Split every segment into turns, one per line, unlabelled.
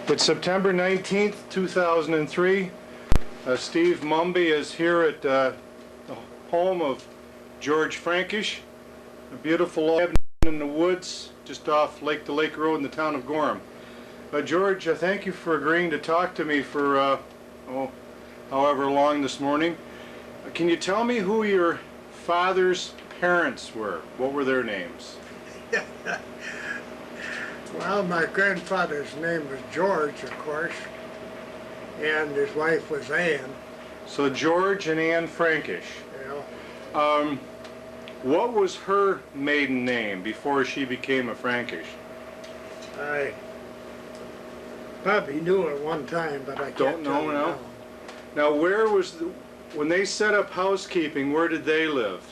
It's September 19th, 2003. Steve Mumby is here at the home of George Frankish, a beautiful cabin in the woods just off Lake to Lake Road in the town of Gorham. George, thank you for agreeing to talk to me for however long this morning. Can you tell me who your father's parents were? What were their names?
Well, my grandfather's name was George, of course, and his wife was Anne.
So George and Anne Frankish.
Yeah.
What was her maiden name before she became a Frankish?
I probably knew at one time, but I can't
Don't know
tell you
now. Now, where was when they set up housekeeping? Where did they live?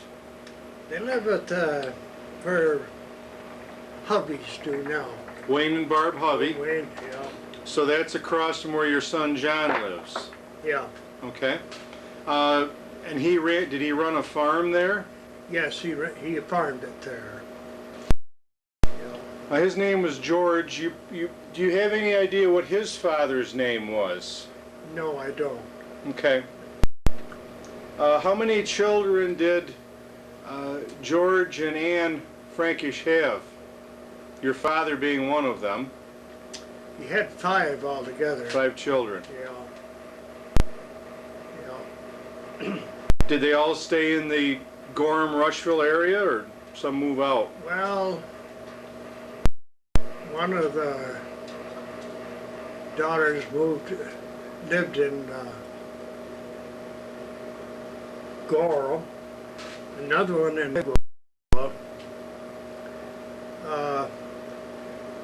They live at where hubbies do now.
Wayne and Barb Hovey.
Wayne, yeah.
So that's across from where your son John lives.
Yeah.
Okay. And did he run a farm there?
Yes, he farmed it there. Yeah.
His name was George. Do you have any idea what his father's name was?
No, I don't.
Okay. How many children did George and Anne Frankish have? Your father being one of them.
He had 5 altogether.
5 children.
Yeah. Yeah.
Did they all stay in the Gorham-Rushville area, or some move out?
Well, one of the daughters lived in Gorham, another one in Nigel.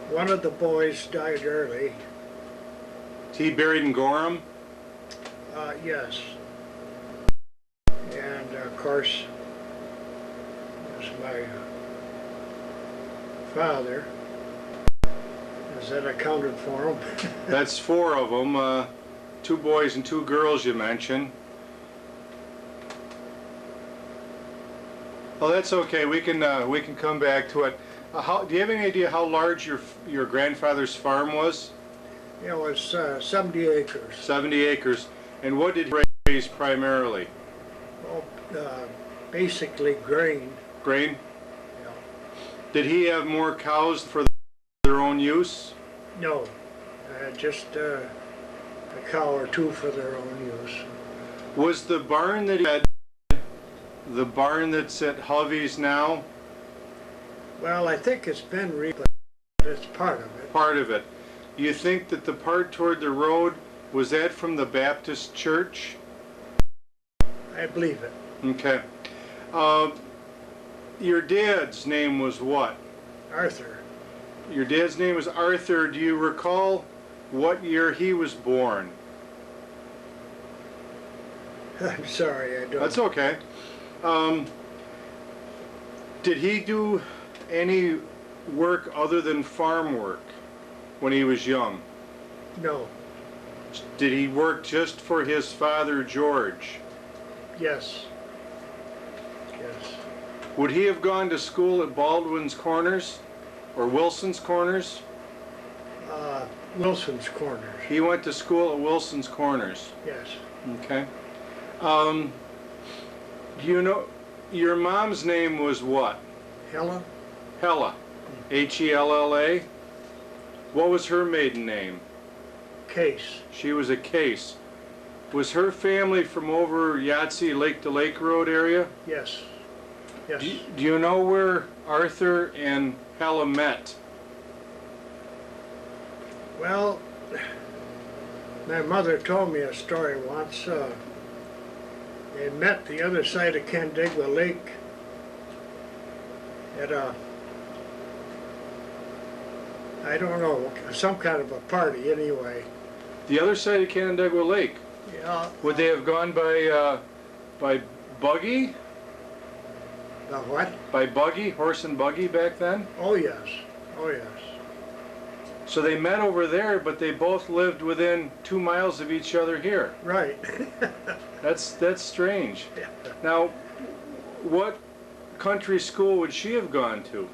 One of the boys died early.
Is he buried in Gorham?
Yes. And of course, there's my father. Is that accounted for him?
That's 4 of them. 2 boys and 2 girls you mentioned. Oh, that's okay. We can come back to it. Do you have any idea how large your grandfather's farm was?
It was 70 acres.
70 acres. And what did he raise primarily?
Well, basically grain.
Grain?
Yeah.
Did he have more cows for their own use?
No, just a cow or 2 for their own use.
Was the barn that he had the barn that's at Hovey's now?
Well, I think it's been rebuilt, but it's part of it.
Part of it. You think that the part toward the road, was that from the Baptist church?
I believe it.
Okay. Your dad's name was what?
Arthur.
Your dad's name was Arthur. Do you recall what year he was born?
I'm sorry, I don't.
That's okay. Did he do any work other than farm work when he was young?
No.
Did he work just for his father, George?
Yes. Yes.
Would he have gone to school at Baldwin's Corners or Wilson's Corners?
Wilson's Corners.
He went to school at Wilson's Corners.
Yes.
Okay. Do you know, your mom's name was what?
Helen?
Hella. H-E-L-L-A? What was her maiden name?
Case.
She was a Case. Was her family from over Yahtzee Lake to Lake Road area?
Yes. Yes.
Do you know where Arthur and Hella met?
Well, my mother told me a story once. They met the other side of Canandaigua Lake at I don't know, some kind of a party anyway.
The other side of Canandaigua Lake?
Yeah.
Would they have gone by buggy?
The what?
By buggy, horse and buggy back then?
Oh yes. Oh yes.
So they met over there, but they both lived within 2 miles of each other here.
Right.
That's strange.
Yeah.
Now, what country school would she have gone to?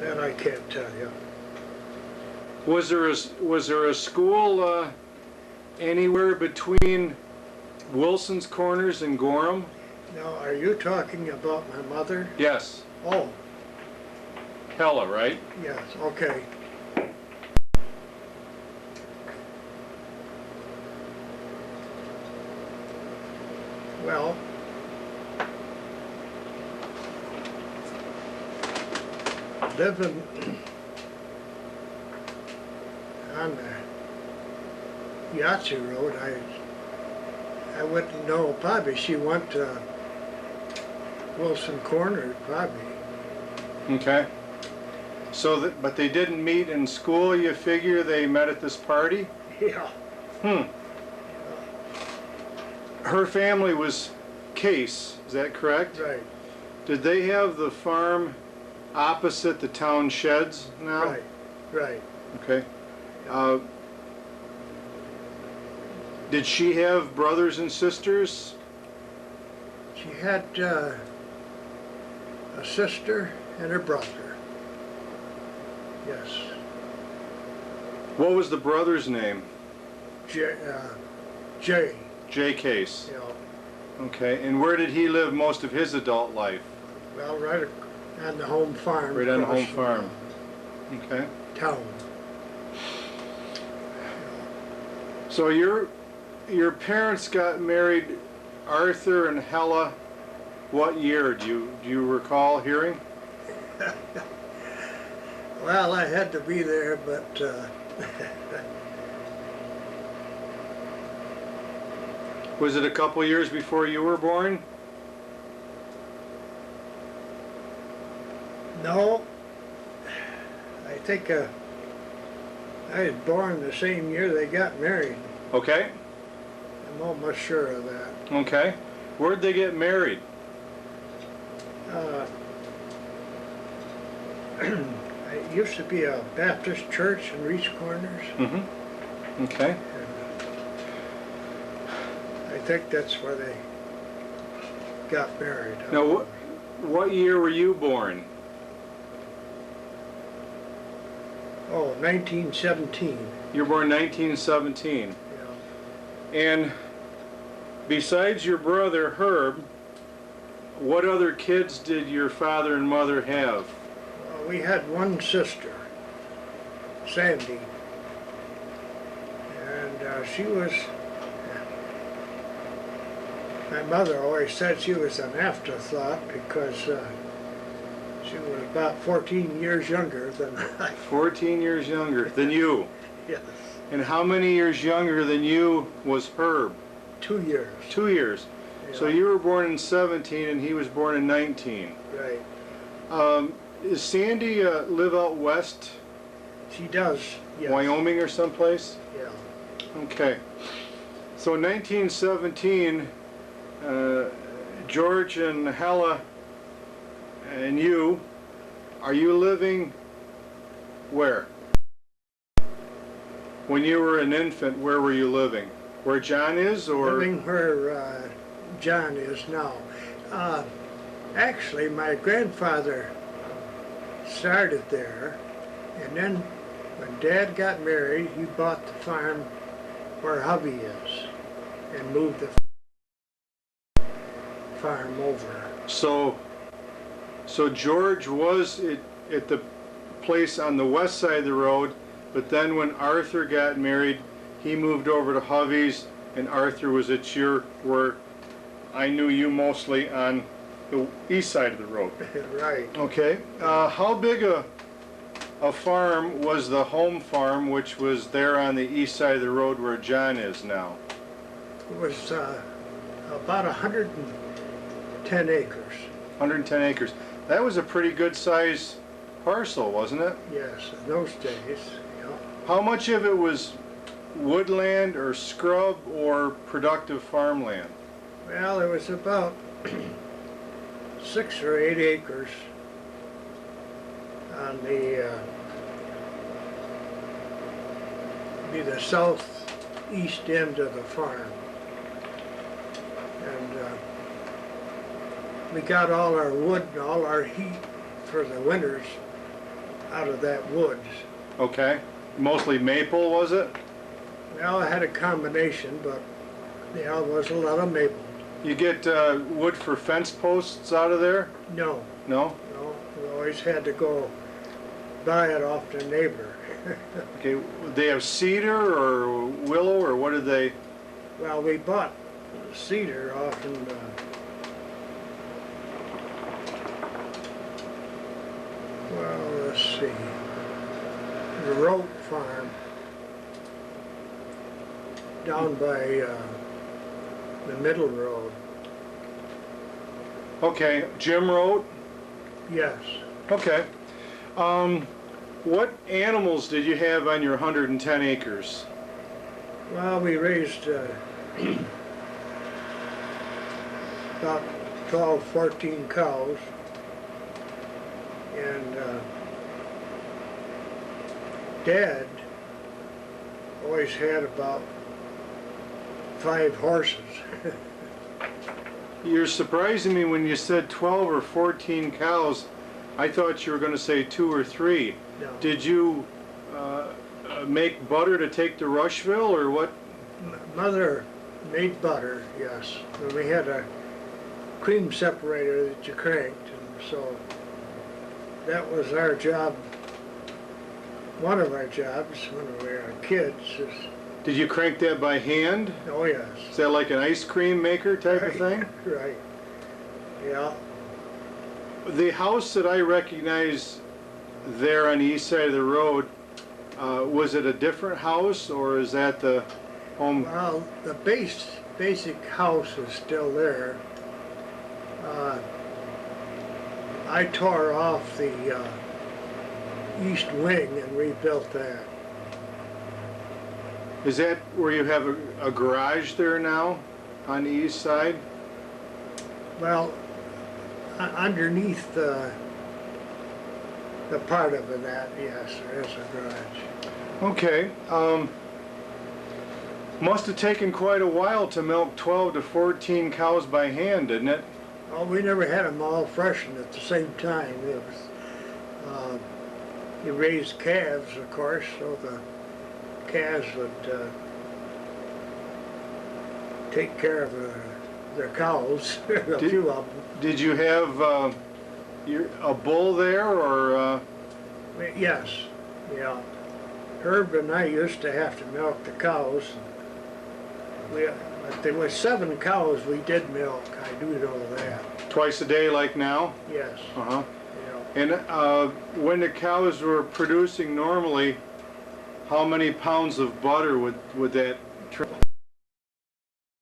That I can't tell you.
Was there a school anywhere between Wilson's Corners and Gorham?
Now, are you talking about my mother?
Yes.
Oh,
Hella, right?
yes, okay. Well, living on the Yahtzee Road, I wouldn't know. Probably she went to Wilson Corner, probably.
Okay. So, but they didn't meet in school, you figure they met at this party?
Yeah.
Hmm. Her family was Case, is that correct?
Right,
Did they have the farm opposite the town sheds now?
right, right.
Okay. Did she have brothers and sisters?
She had a sister and a brother. Yes.
What was the brother's name?
Jay,
J. Case.
you know,
Okay. And where did he live most of his adult life?
well, right on the home farm.
Right on the
across
home farm. Okay.
from Town.
So your parents got married, Arthur and Hella, what year? Do you recall hearing?
Well, I had to be there, but
Was it a couple years before you were born?
no. I think I was born the same year they got married.
Okay.
I'm almost sure of that.
Okay. Where'd they get married?
It used to be a Baptist church in Reese Corners.
Mm-hmm. Okay.
I think that's where they got married.
Now, what year were you born?
Oh, 1917.
You were born 1917.
Yeah.
And besides your brother Herb, what other kids did your father and mother have?
We had one sister, Sandy, and she was, my mother always said she was an afterthought because she was about 14 years younger than I.
14 years younger than you.
Yes.
And how many years younger than you was Herb?
2 years.
2 years. So
Yeah.
you were born in 17 and he was born in 19.
Right.
Does Sandy live out west,
She does, yes.
Wyoming or someplace?
Yeah.
Okay. So in 1917, George and Hella and you, are you living where? When you were an infant, where were you living? Where John is, or?
Living where John is now. Actually, my grandfather started there, and then when Dad got married, he bought the farm where hubby is and moved the farm over.
So George was at the place on the west side of the road, but then when Arthur got married, he moved over to Hovey's, and Arthur was at where I knew you mostly on the east side of the road.
Right.
Okay. How big a farm was the home farm, which was there on the east side of the road where John is now?
It was about 110 acres.
110 acres. That was a pretty good size parcel, wasn't it?
Yes, in those days. Yeah.
How much of it was woodland or scrub or productive farmland?
Well, it was about 6 or 8 acres on the southeast end of the farm, and we got all our wood and all our heat for the winters out of that woods.
Okay. Mostly maple, was it?
Well, I had a combination, but yeah, it was a lot of maple.
You get wood for fence posts out of there?
No,
No?
no, we always had to go buy it off the neighbor.
Okay. They have cedar or willow, or what did they?
Well, we bought cedar off in well, let's see, the Rope Farm down by the middle road.
Okay. Jim wrote?
Yes.
Okay. What animals did you have on your 110 acres?
Well, we raised about 12, 14 cows, and Dad always had about 5 horses.
You're surprising me when you said 12 or 14 cows. I thought you were going to say 2 or 3.
No.
Did you make butter to take to Rushville, or what?
Mother made butter, yes. And we had a cream separator that you cranked, and so that was our job. One of our jobs when we were kids is,
Did you crank that by hand?
oh yes.
Is that like an ice cream maker type of thing?
Right. Yeah.
The house that I recognize there on the east side of the road, was it a different house, or is that the home?
Well, the basic house is still there. I tore off the east wing and rebuilt that.
Is that where you have a garage there now, on the east side?
Well, underneath the part of it, that, yes, there is a garage.
Okay. Must have taken quite a while to milk 12 to 14 cows by hand, didn't it?
Well, we never had them all freshened at the same time. It was, you raised calves, of course, so the calves would take care of their cows, a few of them.
Did you have a bull there, or?
Yes, yeah. Herb and I used to have to milk the cows. But there were 7 cows we did milk, I do know that.
Twice a day like now?
Yes.
Uh-huh.
Yeah.
And when the cows were producing normally, how many pounds of butter would that trip?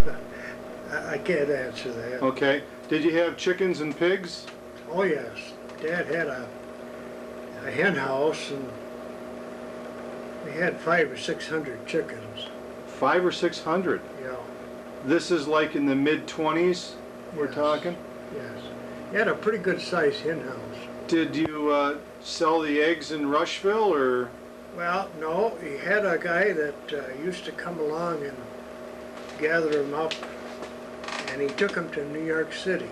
I can't answer that.
Okay. Did you have chickens and pigs?
Oh yes, Dad had a hen house, and we had 500 or 600 chickens.
500 or 600?
Yeah.
This is like in the mid-20s we're
Yes.
talking?
Yes. He had a pretty good sized hen house.
Did you sell the eggs in Rushville, or?
Well, no, he had a guy that used to come along and gather them up, and he took them to New York City.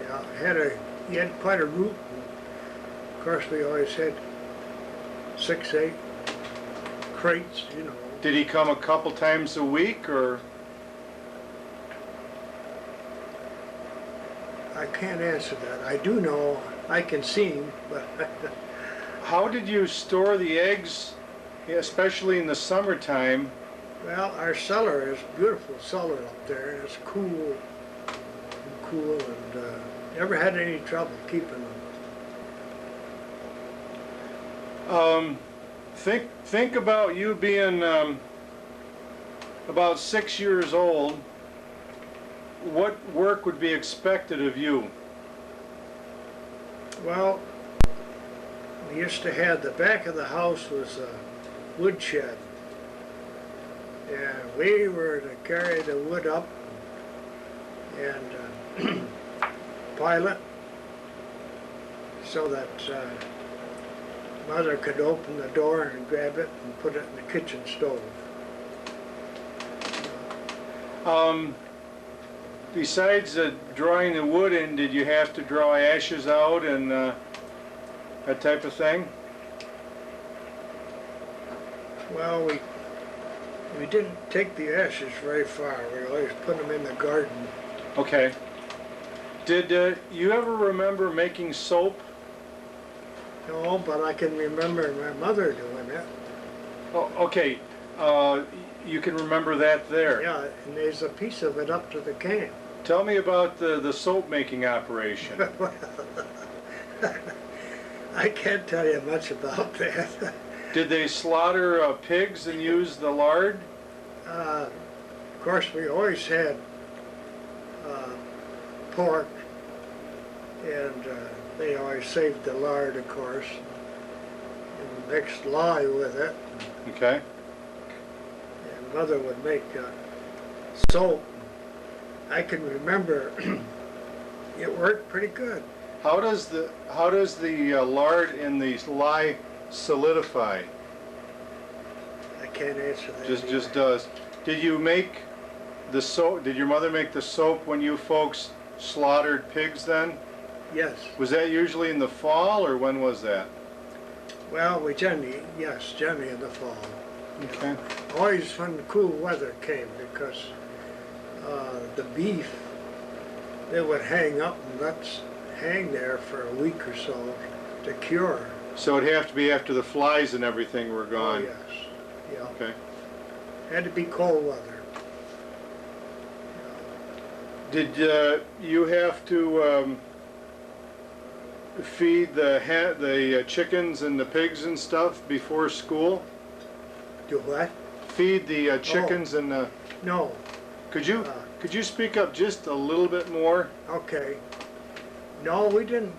Yeah, he had quite a route. And of course, we always had 6, 8 crates, you know.
Did he come a couple times a week, or?
I can't answer that. I do know I can see him, but
How did you store the eggs, especially in the summertime?
well, our cellar is a beautiful cellar up there, and it's cool, and never had any trouble keeping them.
Think about you being about 6 years old. What work would be expected of you?
Well, we used to have, the back of the house was a woodshed, and we were to carry the wood up and pile it so that Mother could open the door and grab it and put it in the kitchen stove.
Besides drawing the wood in, did you have to draw ashes out and that type of thing?
Well, we didn't take the ashes very far. We always put them in the garden.
Okay. Did you ever remember making soap?
No, but I can remember my mother doing it.
Oh, okay. You can remember that there.
Yeah, and there's a piece of it up to the camp.
Tell me about the soap making operation.
I can't tell you much about that.
Did they slaughter pigs and use the lard?
Of course, we always had pork, and they always saved the lard, of course, and mixed lye with it.
Okay.
And Mother would make soap. I can remember it worked pretty good.
How does the lard in the lye solidify?
I can't answer that.
Just does. Did you make the soap? Did your mother make the soap when you folks slaughtered pigs then?
Yes.
Was that usually in the fall, or when was that?
Well, we generally in the fall.
Okay.
Always when cool weather came, because the beef, they would hang up and let's hang there for a week or so to cure.
So it'd have to be after the flies and everything were
Oh,
gone.
yes. Yeah.
Okay.
Had to be cold weather.
Did you have to feed the chickens and the pigs and stuff before school?
Do what?
Feed the chickens and the...
No.
Could you speak up just a little bit more?
Okay. No, we didn't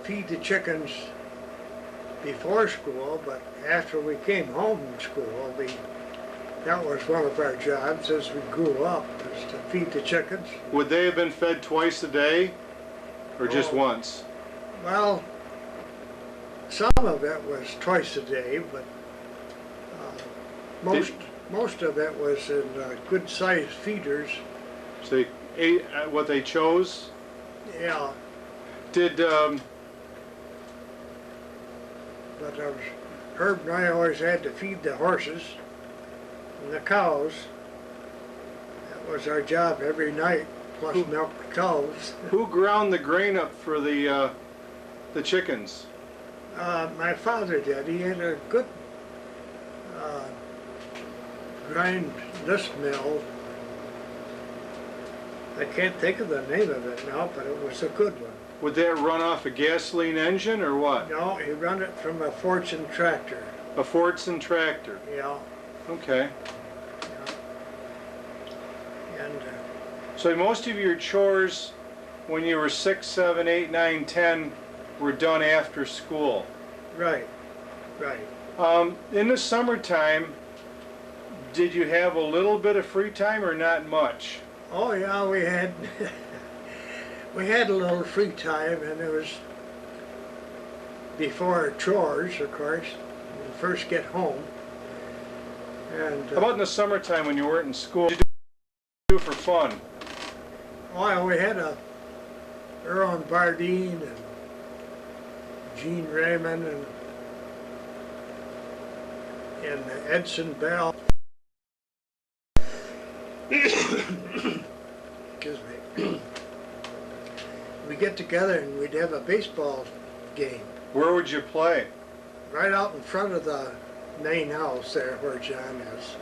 feed the chickens before school, but after we came home from school, that was one of our jobs as we grew up, was to feed the chickens.
Would they have been fed twice a day, or just
Oh.
once?
Well, some of it was twice a day, but most of it was in good-sized feeders.
So they ate what they chose?
Yeah,
Did,
but Herb and I always had to feed the horses and the cows. That was our job every night, plus milk the cows.
who ground the grain up for the chickens?
My father did. He had a good grind list mill. I can't think of the name of it now, but it was a good one.
Would that run off a gasoline engine or what?
No, he run it from a Fortune tractor.
A Fordson tractor.
Yeah,
Okay.
yeah. And
So most of your chores when you were 6, 7, 8, 9, 10 were done after school.
right, right.
In the summertime, did you have a little bit of free time or not much?
Oh yeah, we had we had a little free time, and it was before chores, of course. When we first get home, and
How about in the summertime when you weren't in school? What did you do for fun?
well, we had a Earl and Bardeen and Gene Raymond and Edson Bell. Excuse me. We get together and we'd have a baseball game
Where would you play?
right out in front of the main house there where John is.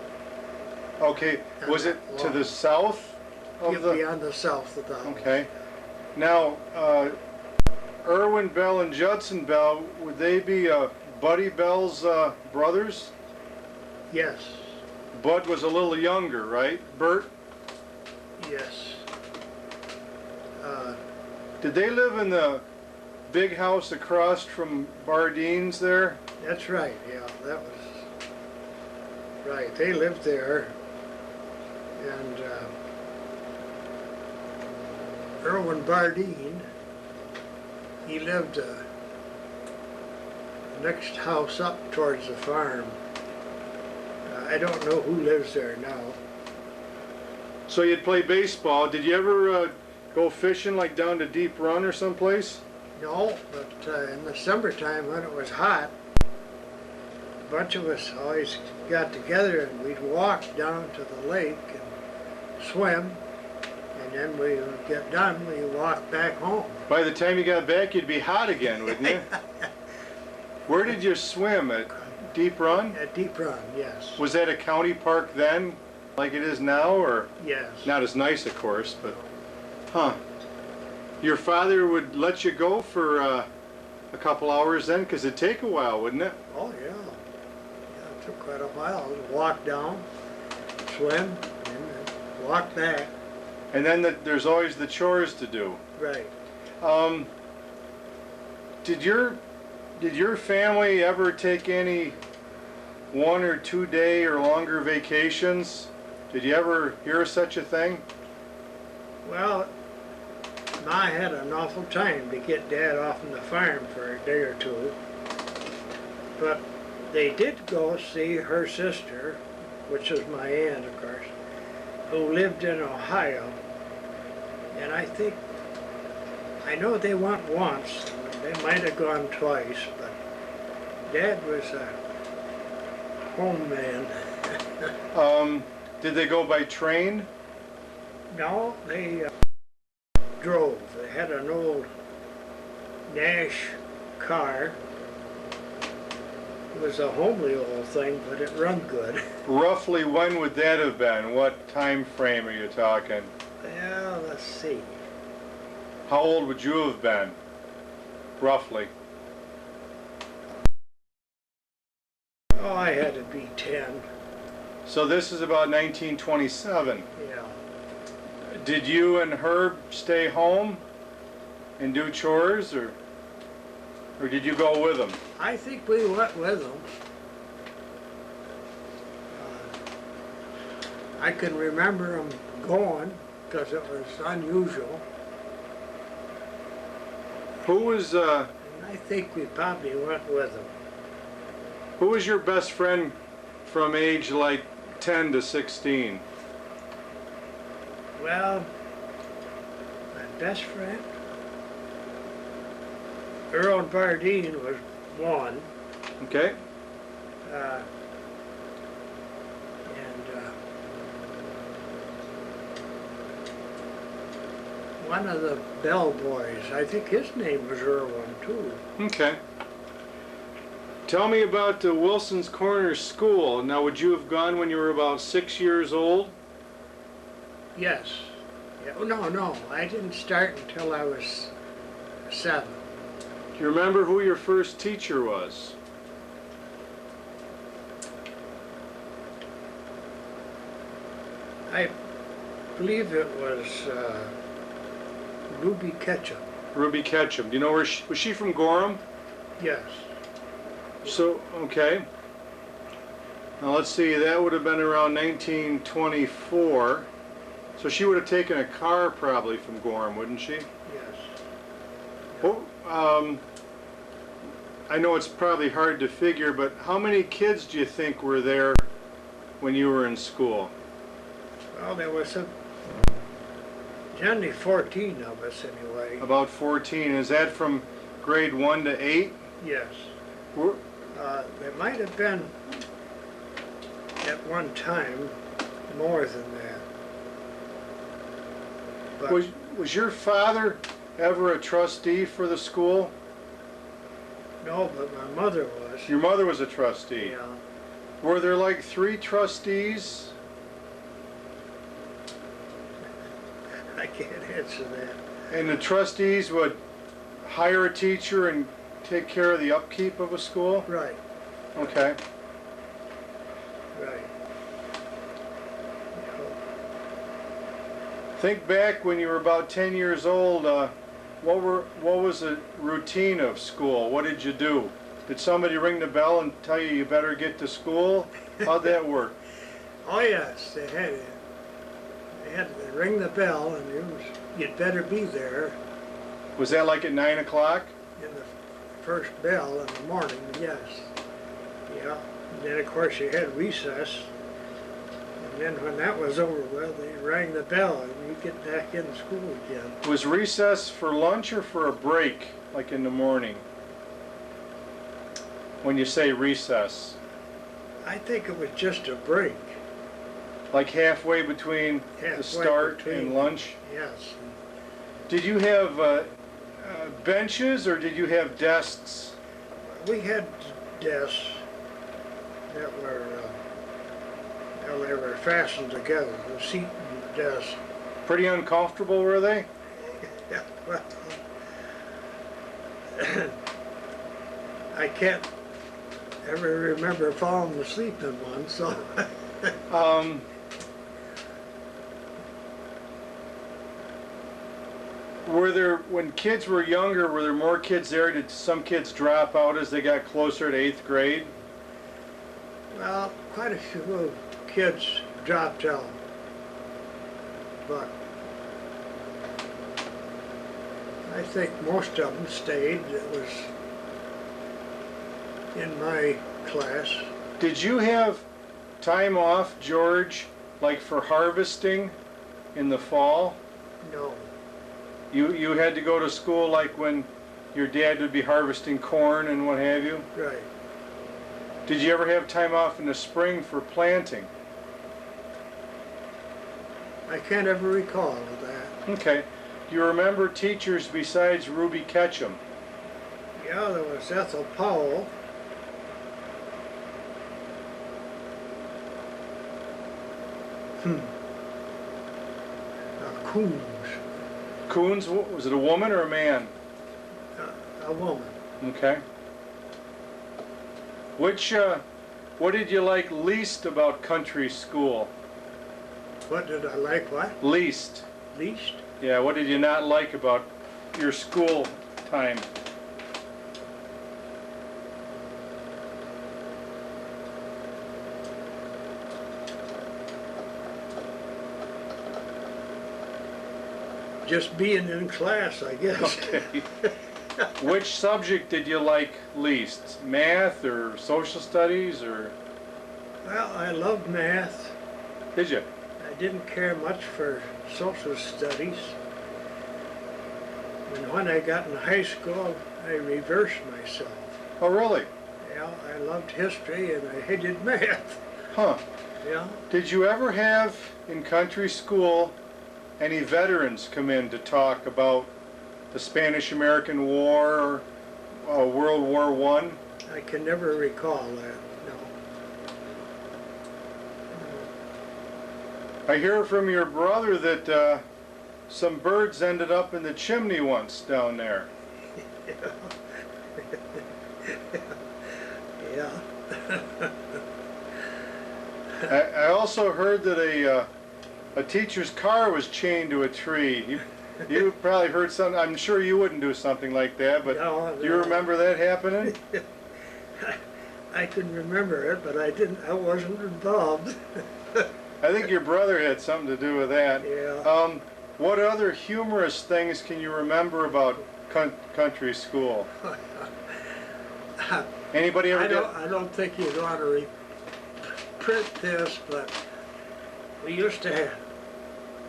Okay, was it to the south of the...
Beyond the south of the house.
Okay. Now, Irwin Bell and Judson Bell, would they be Buddy Bell's brothers?
Yes,
Bud was a little younger, right? Bert?
yes.
Did they live in the big house across from Bardine's there?
That's right, yeah, that was right. They lived there, and Irwin Bardeen, he lived the next house up towards the farm. I don't know who lives there now.
So you'd play baseball. Did you ever go fishing like down to Deep Run or someplace?
No, but in the summertime when it was hot, a bunch of us always got together and we'd walk down to the lake and swim, and then we would get done, we walk back home.
By the time you got back, you'd be hot again, wouldn't you? Where did you swim? At Deep Run?
At Deep Run, yes.
Was that a county park then, like it is now, or
Yes.
not as nice, of course, but, huh. Your father would let you go for a couple hours then, because it'd take a while, wouldn't it?
Oh, yeah. Yeah, it took quite a while to walk down, swim, and then walk back.
And then there's always the chores to do.
Right.
Did your family ever take any 1 or 2 day or longer vacations? Did you ever hear of such a thing?
Well, Ma had an awful time to get Dad off on the farm for a day or two. But they did go see her sister, which was my aunt, of course, who lived in Ohio. And I know they went once, they might have gone twice, but Dad was a home man.
Did they go by train?
No, they drove. They had an old Nash car. It was a homely old thing, but it run good.
Roughly when would that have been? What time frame are you talking?
Well, let's see.
How old would you have been? Roughly.
Oh, I had to be 10.
So this is about 1927.
Yeah.
Did you and Herb stay home and do chores, or did you go with them?
I think we went with them. I can remember them going because it was unusual.
Who was
And I think we probably went with them.
who was your best friend from age like 10 to 16?
Well, my best friend, Earl Bardeen, was one.
Okay.
One of the Bell boys, I think his name was Irwin too.
Okay. Tell me about the Wilson's Corner School. Now, would you have gone when you were about 6 years old?
Yes. Yeah, oh, no, I didn't start until I was 7.
Do you remember who your first teacher was?
I believe it was Ruby Ketchum.
Ruby Ketchum. Do you know where was she from Gorham?
Yes.
So, okay. Now let's see, that would have been around 1924. So she would have taken a car probably from Gorham, wouldn't she?
Yes.
Well, I know it's probably hard to figure, but how many kids do you think were there when you were in school?
Well, there was generally 14 of us anyway.
About 14. Is that from grade 1 to 8?
Yes.
Were-
There might have been at one time more than that. But
Was your father ever a trustee for the school?
no, but my mother was.
Your mother was a trustee.
Yeah.
Were there like 3 trustees?
I can't answer that.
And the trustees would hire a teacher and take care of the upkeep of a school?
Right,
Okay.
right.
Think back when you were about 10 years old, what was the routine of school? What did you do? Did somebody ring the bell and tell you you better get to school? How'd that work?
Oh yes, they had to ring the bell and you'd better be there
Was that like at 9 o'clock?
in the first bell in the morning, yes. Yeah. And then of course you had recess. And then when that was over, well, they rang the bell and you get back in school again.
Was recess for lunch or for a break, like in the morning? When you say recess,
I think it was just a break.
like halfway between
Halfway
the start
between.
and lunch?
Yes.
Did you have benches or did you have desks?
We had desks that were, well, they were fastened together, the seat and the desk.
Pretty uncomfortable, were they?
Yeah, well, I can't ever remember falling asleep in one, so.
Were there, when kids were younger, were there more kids there? Did some kids drop out as they got closer to 8th grade?
Well, quite a few kids dropped out, but I think most of them stayed. It was in my class.
Did you have time off, George, like for harvesting in the fall?
No,
You had to go to school like when your dad would be harvesting corn and what have you?
right.
Did you ever have time off in the spring for planting?
I can't ever recall that.
Okay. Do you remember teachers besides Ruby Ketchum?
Yeah, there was Ethel Powell. Coons,
Coons, was it a woman or a man?
a woman.
Okay. What did you like least about country school?
What did I like? What?
Least.
Least?
Yeah, what did you not like about your school time?
Just being in class, I guess.
Okay. Which subject did you like least? Math or social studies or?
Well, I loved math.
Did you?
I didn't care much for social studies. And when I got in high school, I reversed myself.
Oh, really?
Yeah, I loved history and I hated math.
Huh.
Yeah.
Did you ever have in country school any veterans come in to talk about the Spanish-American War or World War I?
I can never recall that, no.
I hear from your brother that some birds ended up in the chimney once down there.
Yeah.
I also heard that a teacher's car was chained to a tree. You probably heard something. I'm sure you wouldn't do something like that, but
No,
do you
no.
remember that happening?
I can remember it, but I wasn't involved.
I think your brother had something to do with that.
Yeah.
What other humorous things can you remember about country school? Anybody ever
I don't think you'd want to reprint this, but we used to have,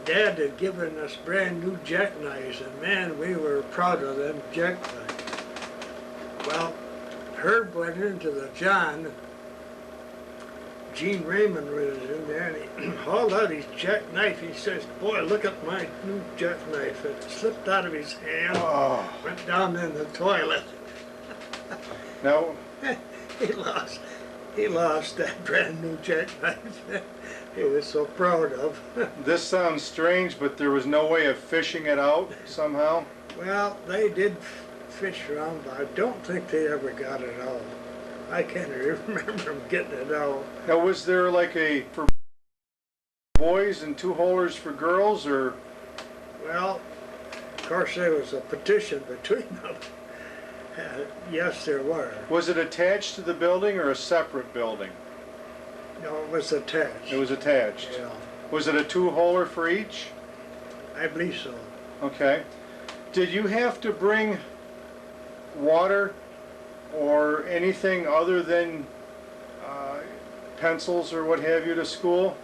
Dad had given us brand new jackknives, and man, we were proud of them jackknives. Well, Herb went into the John, Gene Raymond was in there, and he hauled out his jackknife. He says, "Boy, look at my new jackknife." It slipped out of his hand,
Oh.
went down in the toilet.
No.
He lost that brand new jackknife. He was so proud of.
This sounds strange, but there was no way of fishing it out somehow?
Well, they did fish around, but I don't think they ever got it out. I can't remember them getting it out.
Now, was there like a for boys and two holers for girls, or?
Well, of course there was a petition between them. Yes, there were.
Was it attached to the building or a separate building?
No, it was attached.
It was attached.
Yeah,
Was it a two-holer for each?
I believe so.
Okay. Did you have to bring water or anything other than pencils or what have you to school?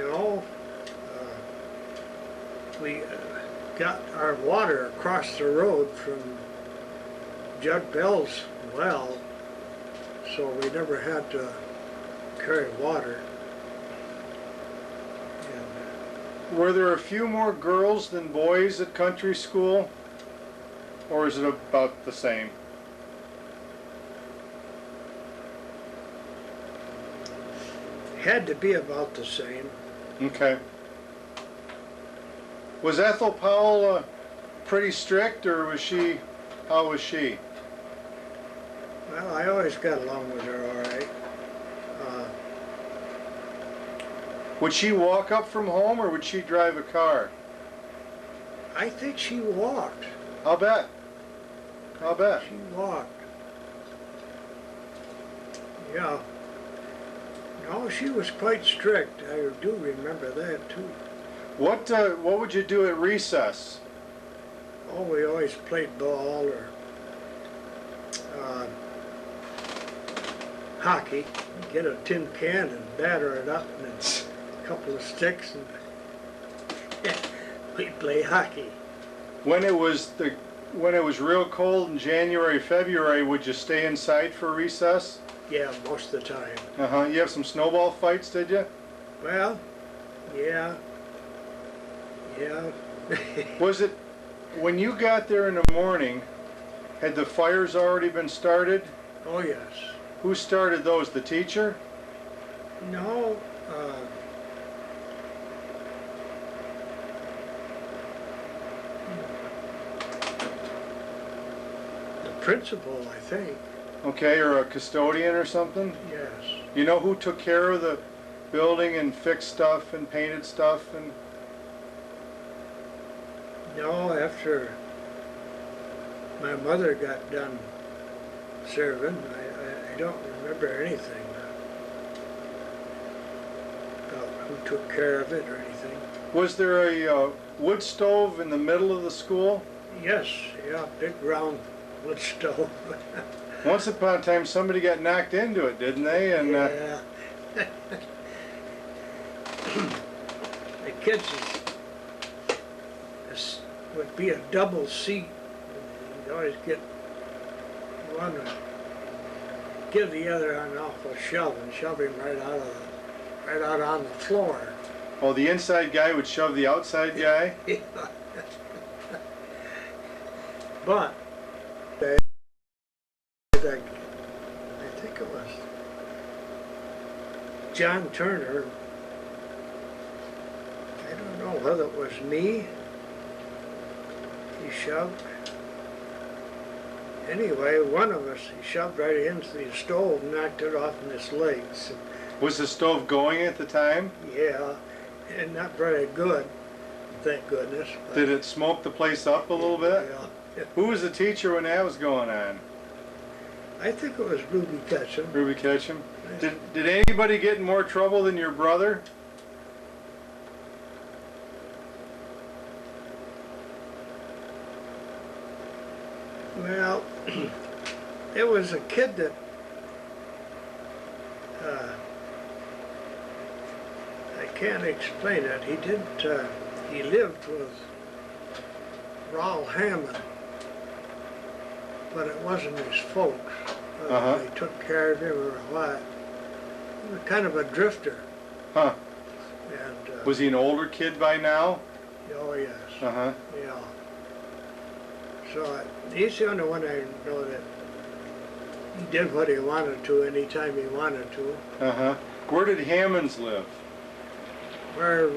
No, we got our water across the road from Judd Bell's well, so we never had to carry water. And,
Were there a few more girls than boys at country school? Or is it about the same?
had to be about the same.
Okay. Was Ethel Powell pretty strict, or was she, how was she?
Well, I always got along with her all right.
Would she walk up from home, or would she drive a car?
I think she walked.
I'll bet. I'll bet.
She walked. Yeah. No, she was quite strict. I do remember that too.
What would you do at recess?
Oh, we always played ball or hockey. Get a tin can and batter it up, and then a couple of sticks, and we'd play hockey.
When it was real cold in January, February, would you stay inside for recess?
Yeah, most of the time.
Uh-huh. You have some snowball fights, did you?
Well, yeah.
Was it, when you got there in the morning, had the fires already been started?
Oh, yes.
Who started those, the teacher?
No, the principal, I think.
Okay, or a custodian or something?
Yes.
You know who took care of the building and fixed stuff and painted stuff? And
No, after my mother got done serving, I don't remember anything about who took care of it or anything.
was there a wood stove in the middle of the school?
Yes, yeah, big round wood stove.
Once upon a time, somebody got knocked into it, didn't they? And
Yeah. The kids would be a double seat. You'd always get one to give the other an awful shove and shove him right out on the floor.
oh, the inside guy would shove the outside guy?
But I think it was John Turner. I don't know whether it was me he shoved. Anyway, one of us, he shoved right into the stove and knocked it off in his legs.
Was the stove going at the time?
Yeah, and not very good, thank goodness. But
Did it smoke the place up a little bit?
Yeah.
Who was the teacher when that was going on?
I think it was Ruby Ketchum.
Ruby Ketchum? Did anybody get in more trouble than your brother?
Well, it was a kid that I can't explain it. He didn't. He lived with Raul Hammond, but it wasn't his folks. They took care of him or what. He was kind of a drifter.
Huh.
And
Was he an older kid by now?
oh yes.
Uh-huh.
Yeah. So he's the only one I know that he did what he wanted to anytime he wanted to.
Uh-huh. Where did Hammonds live?
Where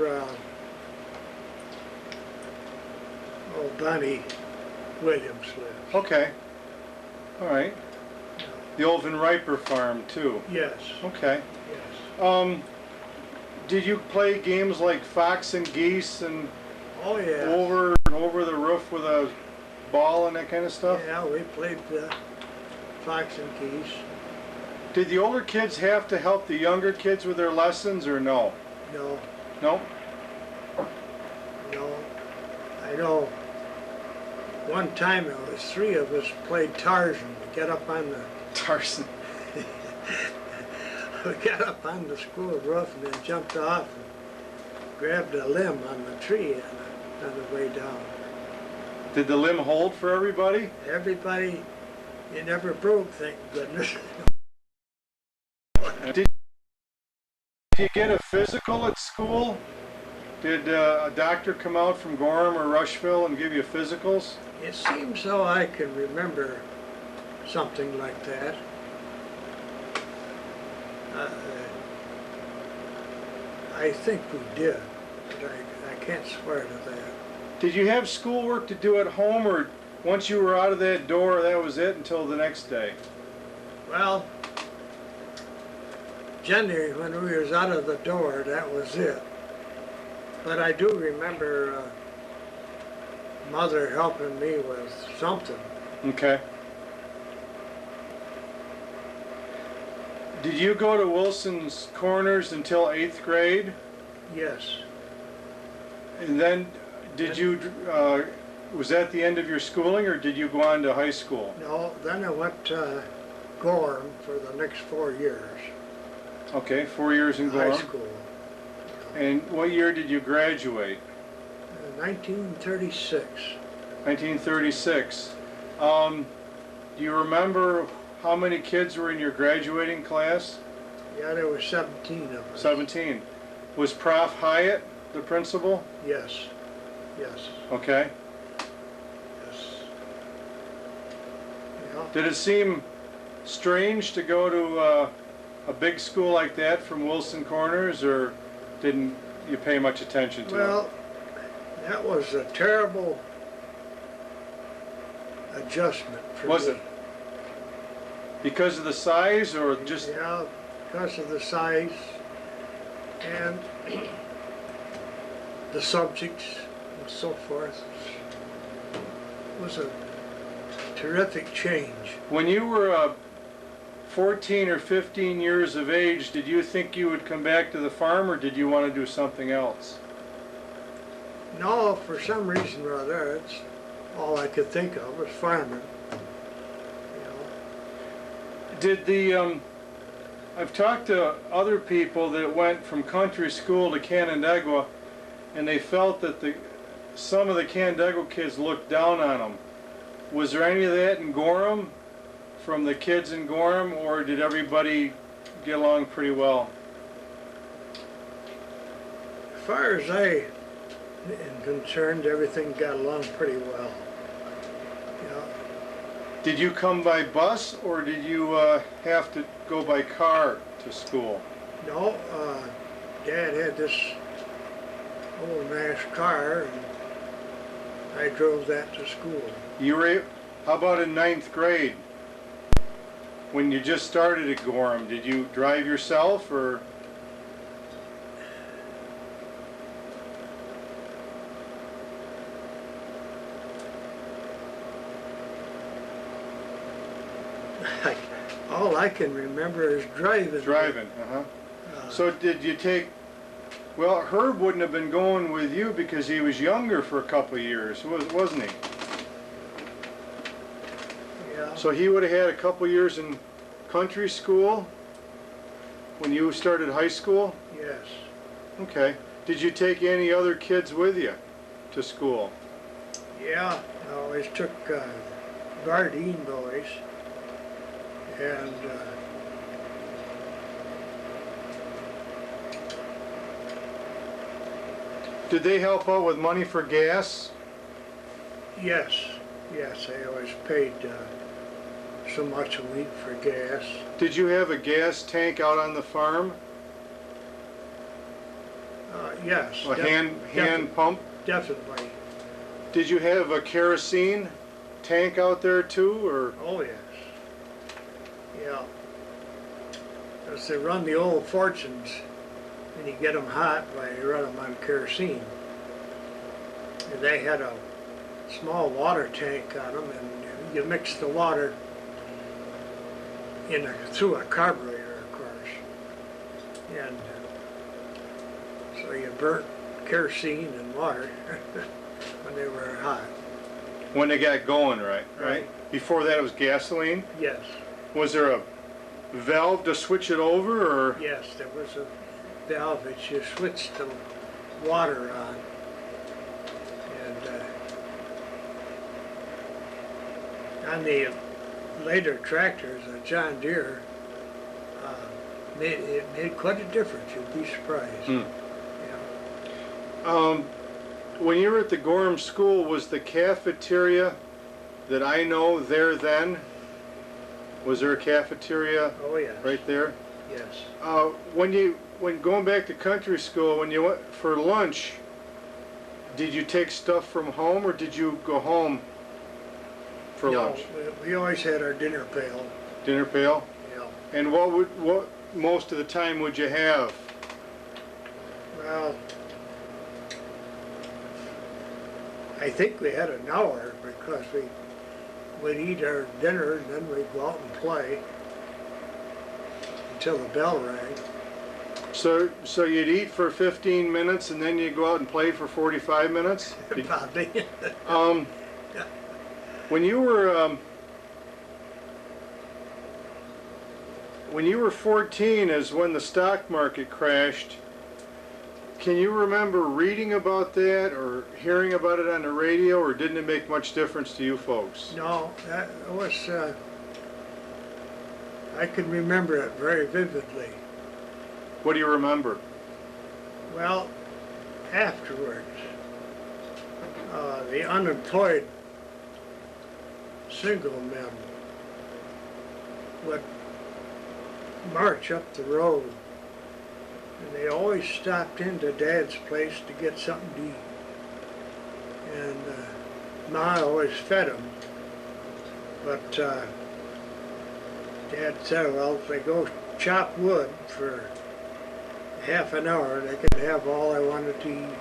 Bonnie Williams lives.
Okay. All right. The old Van Riper farm, too.
Yes.
Okay.
Yes.
Did you play games like Fox and Geese and
Oh yeah.
over the roof with a ball and that kind of stuff?
Yeah, we played Fox and Geese.
Did the older kids have to help the younger kids with their lessons, or no?
No,
No?
no. I know. One time it was three of us played Tarzan. We got up on the
Tarzan.
we got up on the school roof and then jumped off grabbed a limb on the tree on the way down.
Did the limb hold for everybody?
Everybody, it never broke, thank goodness.
Did you get a physical at school? Did a doctor come out from Gorham or Rushville and give you physicals?
It seems though I can remember something like that. I think we did, but I can't swear to that.
Did you have schoolwork to do at home, or once you were out of that door, that was it until the next day?
Well, generally when we was out of the door, that was it. But I do remember Mother helping me with something.
Okay. Did you go to Wilson's Corners until 8th grade?
Yes.
And then did you, was that the end of your schooling, or did you go on to high school?
No, then I went to Gorham for the next 4 years.
Okay, 4 years in Gorham.
High school.
And what year did you graduate?
1936.
1936. Do you remember how many kids were in your graduating class?
Yeah, there were 17 of us.
17. Was Prof. Hyatt the principal?
Yes. Yes.
Okay.
Yes. Yeah.
Did it seem strange to go to a big school like that from Wilson Corners, or didn't you pay much attention to it?
Well, that was a terrible adjustment for
Was
me.
it? Because of the size, or just...
Yeah, because of the size and the subjects and so forth. It was a terrific change.
When you were 14 or 15 years of age, did you think you would come back to the farm, or did you want to do something else?
No, for some reason or other, it's all I could think of was farming.
Did the, I've talked to other people that went from country school to Canandaigua, and they felt that some of the Canandaigua kids looked down on them. Was there any of that in Gorham, from the kids in Gorham, or did everybody get along pretty well?
As far as I am concerned, everything got along pretty well.
Did you come by bus, or did you have to go by car to school?
No, Dad had this old nice car, and I drove that to school.
How about in 9th grade? When you just started at Gorham, did you drive yourself, or?
All I can remember is driving.
Driving, So did you take, well, Herb wouldn't have been going with you because he was younger for a couple of years, wasn't he?
Yeah.
So he would have had a couple of years in country school when you started high school?
Yes.
Okay. Did you take any other kids with you to school?
Yeah, I always took Gardein boys, and
Did they help out with money for gas?
yes, I always paid so much a week for gas.
Did you have a gas tank out on the farm?
Yes.
A hand pump?
Definitely.
Did you have a kerosene tank out there too, or?
Oh yes. Yeah. Because they run the old fortunes, and you get them hot by you run them on kerosene. And they had a small water tank on them, and you mix the water through a carburetor, of course. And so you burnt kerosene and water when they were hot.
When they got going, right? Before that it was gasoline?
Yes.
Was there a valve to switch it over, or?
Yes, there was a valve that you switched the water on. And on the later tractors, John Deere, it made quite a difference. You'd be surprised.
Hmm.
Yeah.
When you were at the Gorham School, was the cafeteria that I know there then? Was there a cafeteria
Oh yes.
right there?
Yes.
When going back to country school, when you went for lunch, did you take stuff from home or did you go home for lunch?
No, we always had our dinner pail.
Dinner pail?
Yeah.
And what most of the time would you have?
Well, I think we had an hour because we'd eat our dinner and then we'd go out and play until the bell rang.
So you'd eat for 15 minutes and then you'd go out and play for 45 minutes?
Probably.
When you were 14 is when the stock market crashed. Can you remember reading about that or hearing about it on the radio, or didn't it make much difference to you folks?
No, that was, I can remember it very vividly.
What do you remember?
Well, afterwards, the unemployed single men would march up the road, and they always stopped into Dad's place to get something to eat. And Ma always fed them, but Dad said, well, if they go chop wood for half an hour, they could have all I wanted to eat.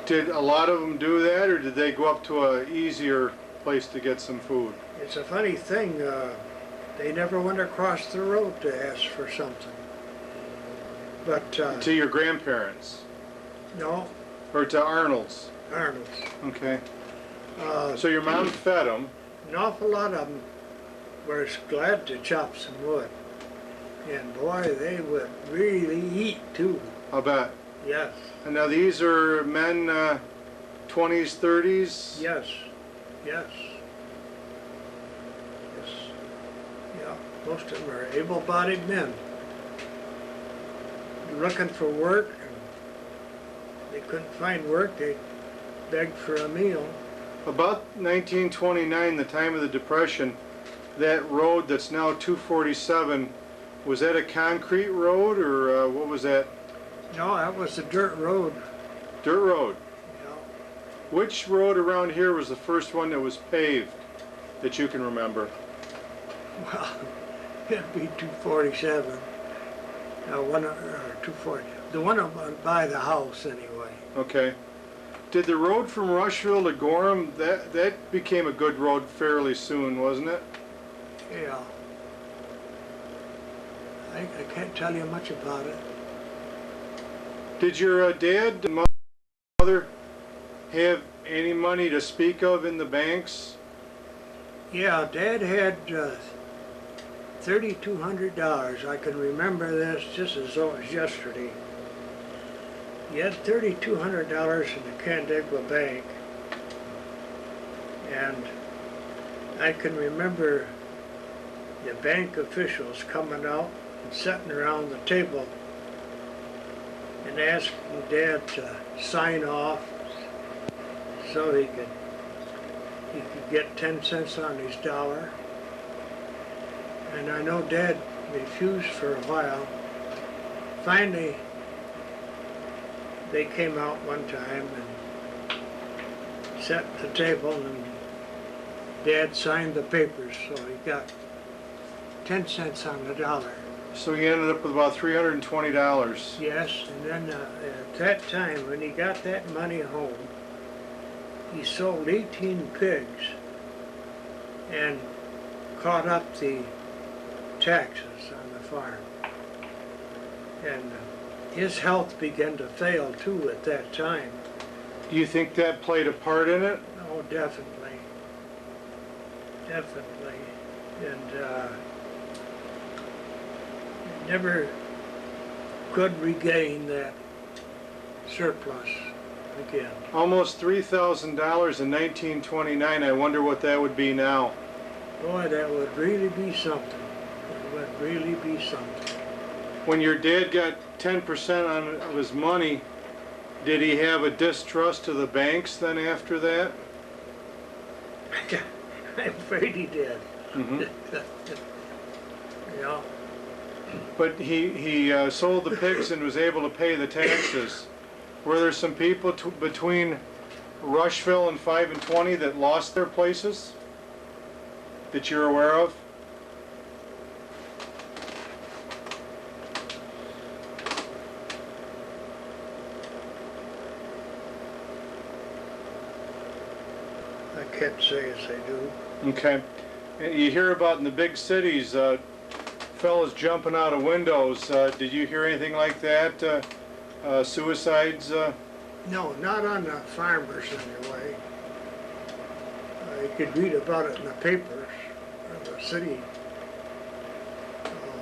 Did a lot of them do that, or did they go up to a easier place to get some food?
It's a funny thing, they never went across the road to ask for something. But,
To your grandparents?
no,
Or to Arnold's?
Arnold's.
Okay.
Uh,
So your mom fed them.
An awful lot of them were glad to chop some wood. And boy, they would really eat too.
I'll bet.
Yes,
And now these are men, 20s, 30s?
yes, yes. Yes. Yeah, most of them are able-bodied men. Looking for work, and they couldn't find work, they begged for a meal.
About 1929, the time of the Depression, that road that's now 247, was that a concrete road, or what was that?
No, that was a dirt road.
Dirt road.
Yeah.
Which road around here was the first one that was paved that you can remember?
Well, it'd be 247. 240. The one by the house, anyway.
Okay. Did the road from Rushville to Gorham, that became a good road fairly soon, wasn't it?
Yeah. I can't tell you much about it.
Did your dad and mother have any money to speak of in the banks?
Yeah, Dad had $3,200. I can remember this just as though it was yesterday. He had $3,200 in the Canandaigua Bank, and I can remember the bank officials coming out and sitting around the table and asking Dad to sign off so he could get 10 cents on his dollar. And I know Dad refused for a while. Finally, they came out one time and sat at the table, and Dad signed the papers, so he got 10 cents on the dollar.
So he ended up with about $320.
Yes, and then at that time, when he got that money home, he sold 18 pigs and caught up the taxes on the farm. And his health began to fail too at that time.
Do you think that played a part in it?
Oh, definitely. Definitely. And never could regain that surplus again.
Almost $3,000 in 1929. I wonder what that would be now.
Boy, that would really be something. It would really be something.
When your dad got 10% of his money, did he have a distrust of the banks then after that?
I'm afraid he did.
Mm-hmm.
Yeah.
But he sold the pigs and was able to pay the taxes. Were there some people between Rushville and 5 and 20 that lost their places that you're aware of?
I can't say as they do.
Okay. You hear about in the big cities, fellas jumping out of windows. Did you hear anything like that? Suicides?
No, not on the farmers anyway. You could read about it in the papers, or the city.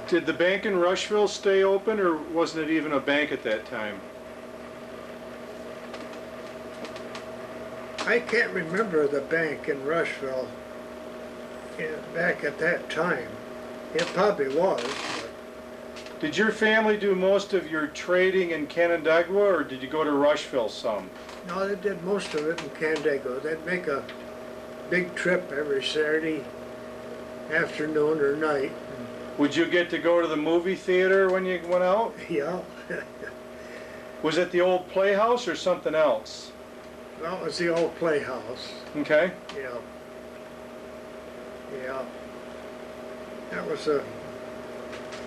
Did the bank in Rushville stay open, or wasn't it even a bank at that time?
I can't remember the bank in Rushville back at that time. It probably was. But
Did your family do most of your trading in Canandaigua, or did you go to Rushville some?
no, they did most of it in Canandaigua. They'd make a big trip every Saturday afternoon or night.
Would you get to go to the movie theater when you went out?
Yeah.
Was it the old Playhouse or something else?
Well, it was the old playhouse.
Okay.
Yeah. Yeah. That was a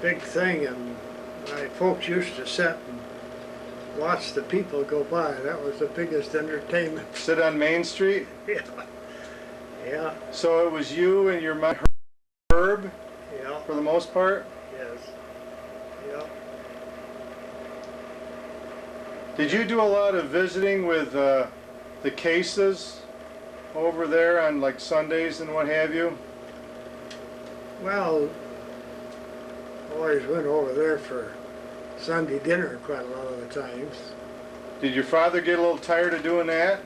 big thing, and my folks used to sit and watch the people go by. That was the biggest entertainment.
Sit on Main Street?
Yeah. Yeah.
So it was you and your mom, Herb,
Yeah.
for the most part?
Yes. Yeah.
Did you do a lot of visiting with the cases over there on like Sundays and what have you?
Well, always went over there for Sunday dinner quite a lot of the times.
Did your father get a little tired of doing that?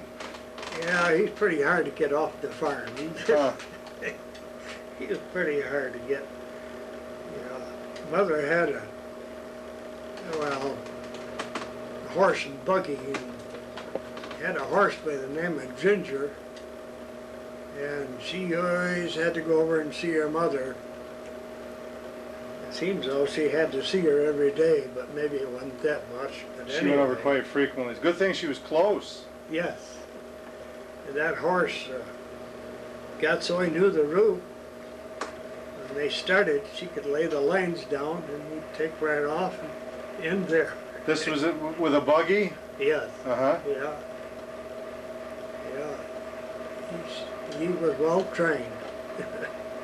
Yeah, he's pretty hard to get off the farm.
Huh.
He was pretty hard to get. You know, mother had a horse and buggy, and had a horse by the name of Ginger, and she always had to go over and see her mother. It seems though she had to see her every day, but maybe it wasn't that much. But
She went over quite frequently. It's a good thing she was close.
Yes. And that horse got so he knew the route. When they started, she could lay the lines down and he'd take right off and end there.
This was it with a buggy?
Yes.
Uh-huh.
Yeah. Yeah. He was well trained.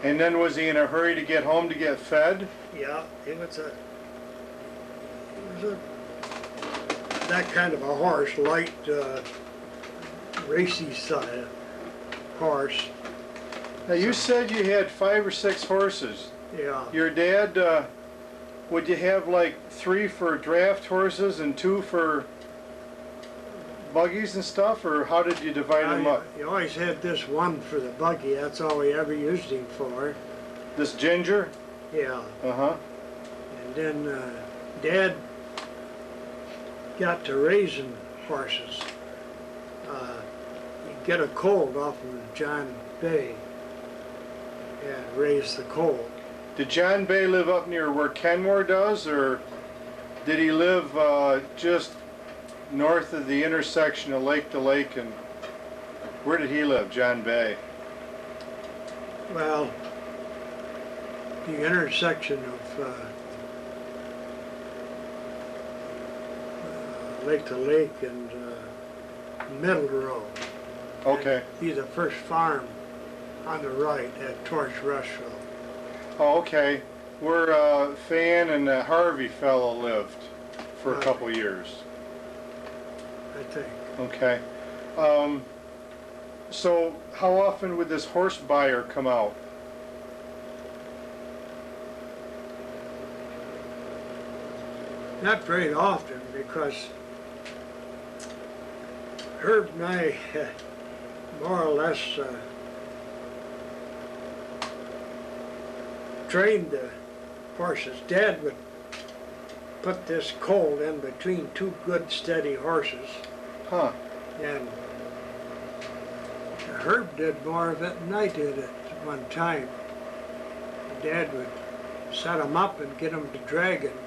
And then was he in a hurry to get home to get fed?
Yeah, he was that kind of a horse, light, racy side horse.
Now you said you had 5 or 6 horses.
Yeah.
Your dad, would you have like 3 for draft horses and 2 for buggies and stuff, or how did you divide them up?
You always had this one for the buggy. That's all we ever used him for.
This Ginger?
Yeah.
Uh-huh.
And then Dad got to raising horses. He'd get a colt off of John Bay and raise the colt.
Did John Bay live up near where Kenmore does, or did he live just north of the intersection of lake to lake? And where did he live, John Bay?
Well, the intersection of lake to lake and Middle Road.
Okay.
He's the first farm on the right at towards Rushville.
Oh, okay. Where Fan and Harvey fellow lived for a
Right.
couple years.
I think.
Okay. So how often would this horse buyer come out?
Not very often, because Herb and I more or less trained the horses. Dad would put this colt in between two good steady horses.
Huh.
And Herb did more of it than I did at one time. Dad would set them up and get them to dragging,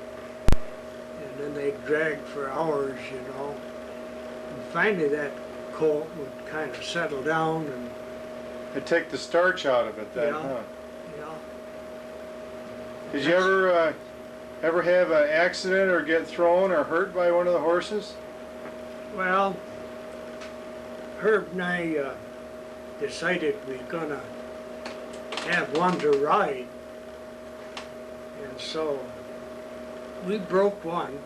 and then they'd drag for hours, you know. And finally that colt would kind of settle down and,
It'd take the starch out of it then,
Yeah.
huh?
you know.
Did you ever have an accident or get thrown or hurt by one of the horses?
Well, Herb and I decided we were gonna have one to ride. And so we broke one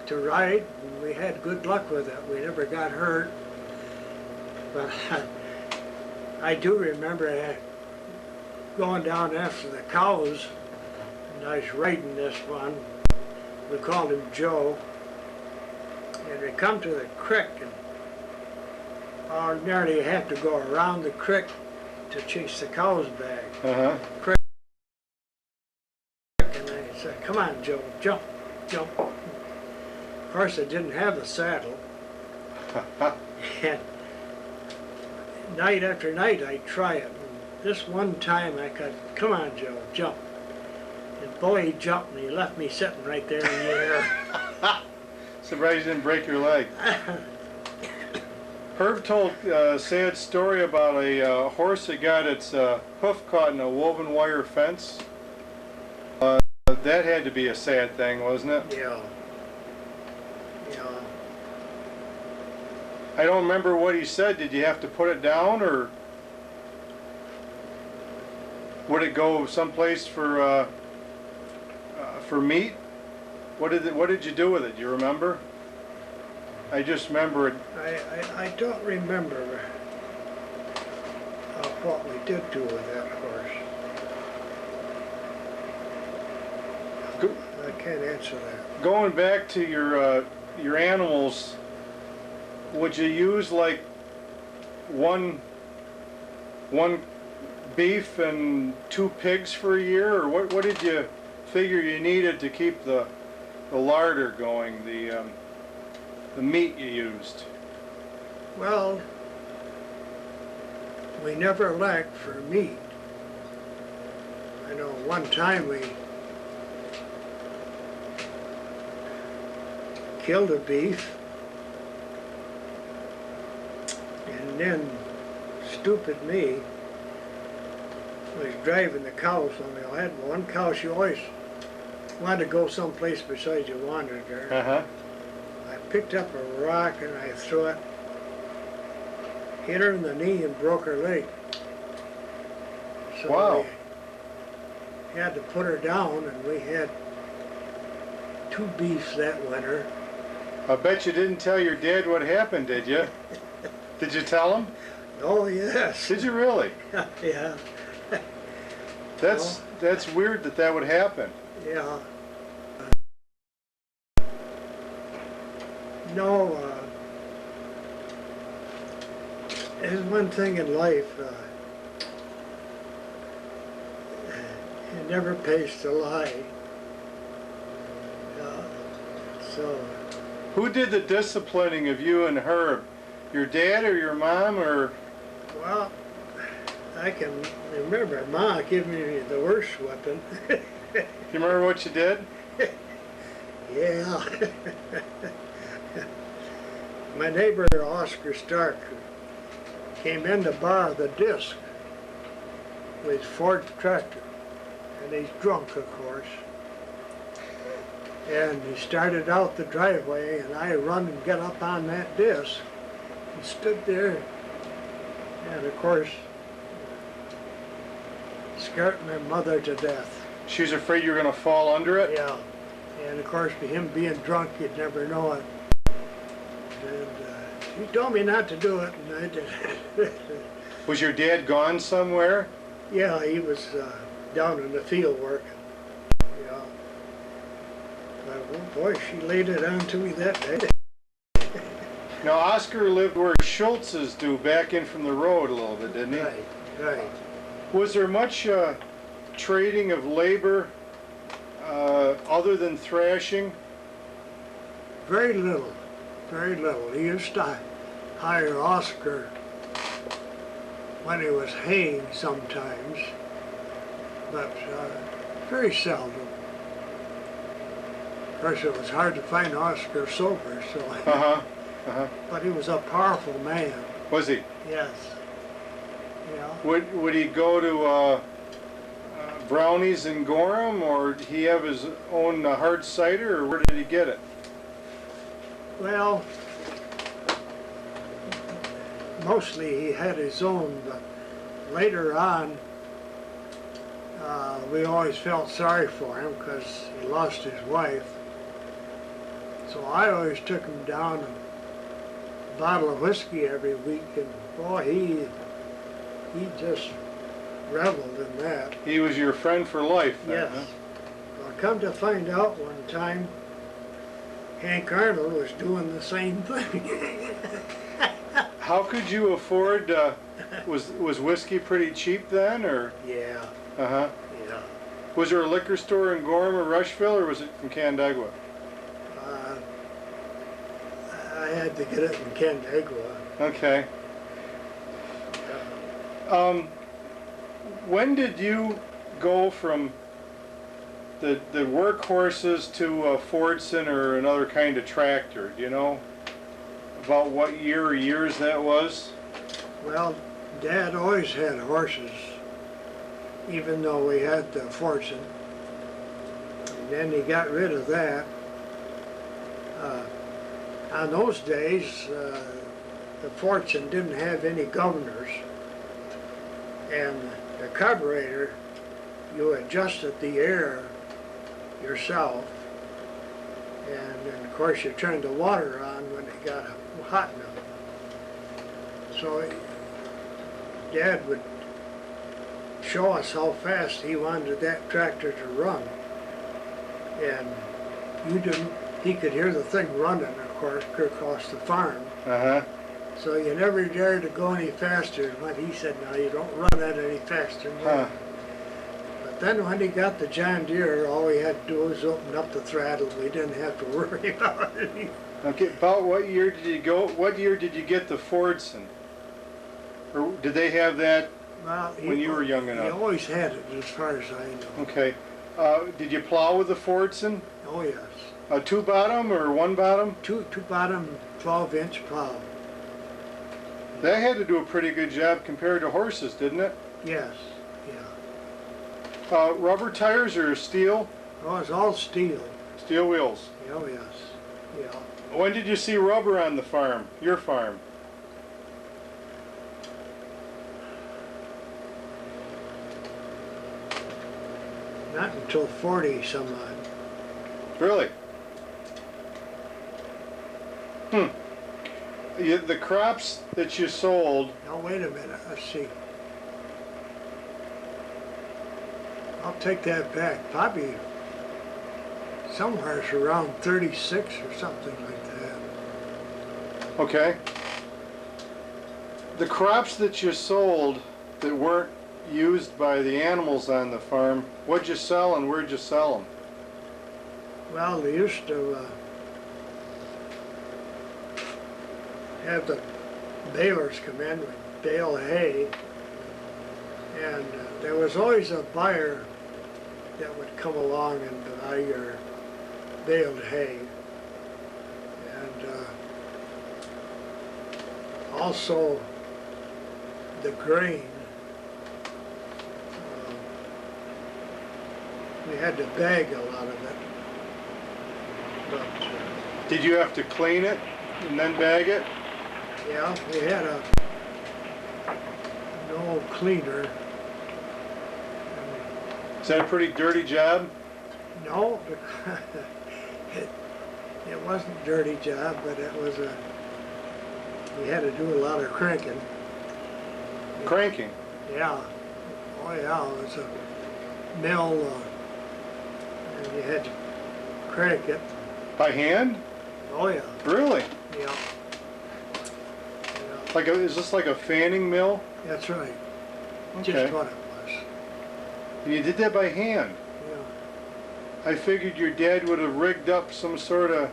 to ride, and we had good luck with it. We never got hurt. But I do remember going down after the cows, and I was riding this one. We called him Joe. And we come to the creek, and nearly had to go around the creek to chase the cows back.
Uh-huh.
And I said, "Come on, Joe, jump, jump." Of course, I didn't have a saddle. And night after night, I'd try it. And this one time, I could, "Come on, Joe, jump." And boy, he jumped, and he left me sitting right there in the air.
Surprised you didn't break your leg. Herb told a sad story about a horse that got its hoof caught in a woven wire fence. That had to be a sad thing, wasn't it?
Yeah. Yeah.
I don't remember what he said. Did you have to put it down, or would it go someplace for meat? What did you do with it? Do you remember? I just remember it.
I don't remember what we did do with that horse. I can't answer that.
Going back to your animals, would you use like one beef and 2 pigs for a year, or what did you figure you needed to keep the larder going, the meat you used?
Well, we never lacked for meat. I know one time we killed a beef, and then stupid me was driving the cows. Only I had one cow. She always wanted to go someplace besides you wanted her.
Uh-huh.
I picked up a rock and I threw it, hit her in the knee and broke her leg. So
Wow.
we had to put her down, and we had 2 beefs that winter.
I bet you didn't tell your dad what happened, did you? Did you tell him?
Oh yes.
Did you really?
Yeah.
That's weird that would happen.
Yeah. No, there's one thing in life, it never pays to lie. So,
Who did the disciplining of you and Herb? Your dad or your mom, or?
well, I can remember Ma giving me the worst whipping.
You remember what you did?
Yeah. My neighbor Oscar Stark came in to borrow the disc with his Ford tractor, and he's drunk, of course. And he started out the driveway, and I run and get up on that disc and stood there, and of course scared my mother to death.
She was afraid you were going to fall under it?
Yeah, and of course, with him being drunk, you'd never know it. And he told me not to do it, and I did it.
Was your dad gone somewhere?
Yeah, he was down in the field working. Yeah. But, oh boy, she laid it on to me that day.
Now, Oscar lived where Schultz's do, back in from the road a little bit, didn't he?
Right, right.
Was there much trading of labor other than thrashing?
Very little, very little. He used to hire Oscar when he was haying sometimes, but very seldom. Of course, it was hard to find Oscar sober, so.
Uh-huh, uh-huh.
But he was a powerful man.
Was he?
Yes. Yeah.
Would he go to Brownie's in Gorham, or did he have his own hard cider, or where did he get it?
Well, mostly he had his own, but later on, we always felt sorry for him because he lost his wife. So I always took him down a bottle of whiskey every week, and boy, he just reveled in that.
He was your friend for life then,
Yes.
huh?
Well, come to find out one time, Hank Arnold was doing the same thing.
How could you afford, was whiskey pretty cheap then, or?
Yeah,
Uh-huh.
yeah.
Was there a liquor store in Gorham or Rushville, or was it in Canandaigua?
Uh, I had to get it in Canandaigua.
Okay. When did you go from the workhorses to a Fordson or another kind of tractor? Do you know about what year or years that was?
Well, Dad always had horses, even though we had the Fordson. And then he got rid of that. On those days, the Fordson didn't have any governors, and the carburetor, you adjusted the air yourself, and then of course you turned the water on when it got hot enough. So Dad would show us how fast he wanted that tractor to run, and he could hear the thing running, of course, across the farm.
Uh-huh.
So you never dared to go any faster. But he said, no, you don't run that any faster than that. But then when he got the John Deere, all we had to do was open up the throttle. We didn't have to worry about it.
Okay, about what year did you go? What year did you get the Fordson? Or did they have that
Well,
when you were young
He
enough?
always had it, as far as I know.
Okay. Did you plow with the Fordson?
Oh, yes.
A two bottom or one bottom?
Two bottom 12-inch plow.
That had to do a pretty good job compared to horses, didn't it?
Yes, yeah.
Rubber tires or steel?
Oh, it's all steel.
Steel wheels.
Oh, yes, yeah.
When did you see rubber on the farm, your farm?
Not until 40 some odd.
Really? The crops that you sold,
Now, wait a minute, let's see. I'll take that back. Probably somewhere around 36 or something like that.
okay? The crops that you sold that weren't used by the animals on the farm, what'd you sell and where'd you sell them?
Well, they used to have the balers come in with bale hay, and there was always a buyer that would come along and buy your baled hay. And also the grain. We had to bag a lot of it. But
Did you have to clean it and then bag it?
yeah, we had an old cleaner.
Is that a pretty dirty job?
No, it wasn't a dirty job, but it was we had to do a lot of cranking.
Cranking.
Yeah, oh yeah, it was a mill, and you had to crank it.
By hand?
Oh yeah,
Really?
yeah.
Like is this like a fanning mill?
That's right.
Okay.
Just what it was.
You did that by hand.
Yeah.
I figured your dad would have rigged up some sort of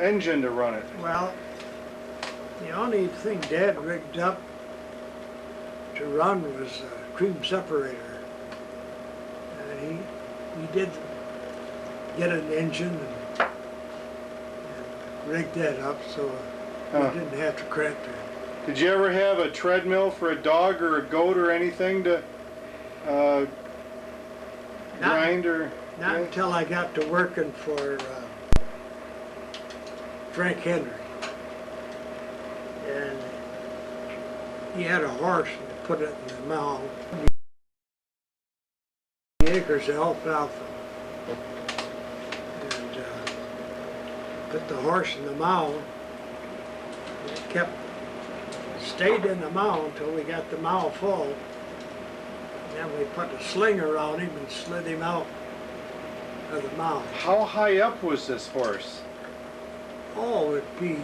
engine to run it.
Well, the only thing Dad rigged up to run was a cream separator. And he did get an engine and rigged that up so we didn't have to crank it.
Did you ever have a treadmill for a dog or a goat or anything to grind or?
Not until I got to working for Frank Henry. And he had a horse and he put it in the mow. Acres of alfalfa. And put the horse in the mow. It stayed in the mow until we got the mow full. And then we put a sling around him and slid him out of the mow.
How high up was this horse?
Oh, it'd be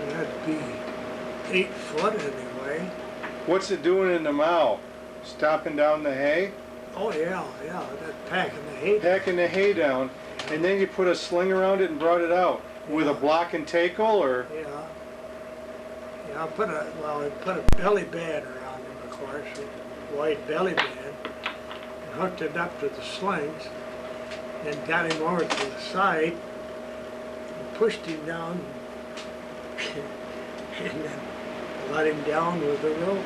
that'd be 8 foot anyway.
What's it doing in the mow? Stomping down the hay?
Oh yeah, that packing the hay.
Packing the hay down, and then you put a sling around it and brought it out with a block and tackle, or?
Yeah. Yeah, I put a belly band around him, of course, a white belly band, and hooked it up to the slings, then got him over to the side, and pushed him down, and then let him down with the rope.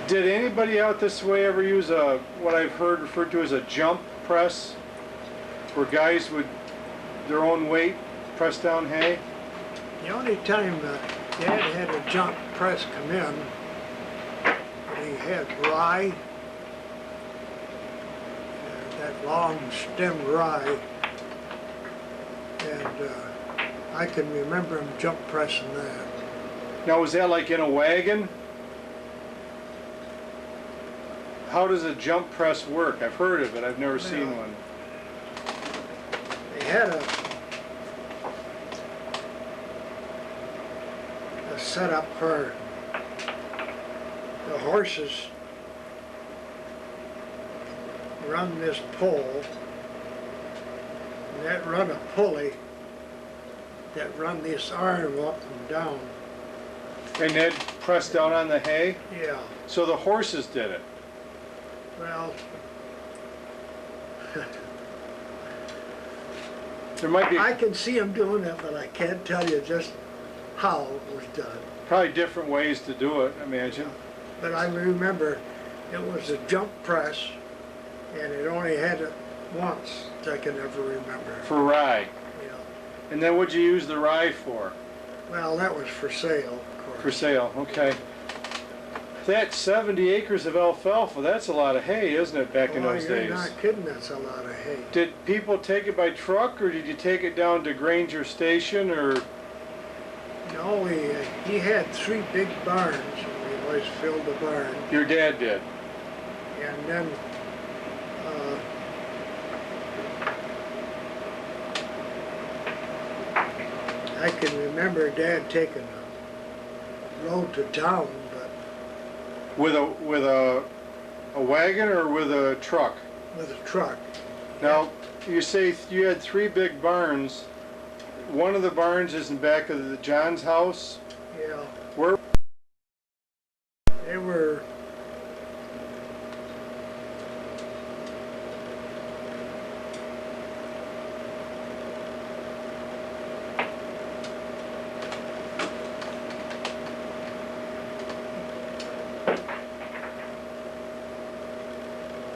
Did anybody out this way ever use what I've heard referred to as a jump press, where guys would their own weight press down hay?
The only time Dad had a jump press come in, he had rye, that long stem rye, and I can remember him jump pressing that.
Now, was that like in a wagon? How does a jump press work? I've heard of it, I've never seen one.
They had a setup for the horses run this pole, and that run a pulley that run this arm up and down.
And that pressed down on the hay?
Yeah,
So the horses did it?
well,
There might be
I can see them doing it, but I can't tell you just how it was done.
probably different ways to do it, I imagine.
But I remember it was a jump press, and it only had it once that I can ever remember.
For rye.
Yeah.
And then what'd you use the rye for?
Well, that was for sale, of course.
For sale, okay. That 70 acres of alfalfa, that's a lot of hay, isn't it, back in those days?
You're not kidding, that's a lot of hay.
Did people take it by truck, or did you take it down to Granger Station, or?
No, he had 3 big barns, and we always filled the barn.
Your dad did?
And then I can remember Dad taking a load to town, but
With a wagon or with a truck?
with a truck.
Now, you say you had 3 big barns. One of the barns is in back of the John's house.
Yeah.
Where?
They were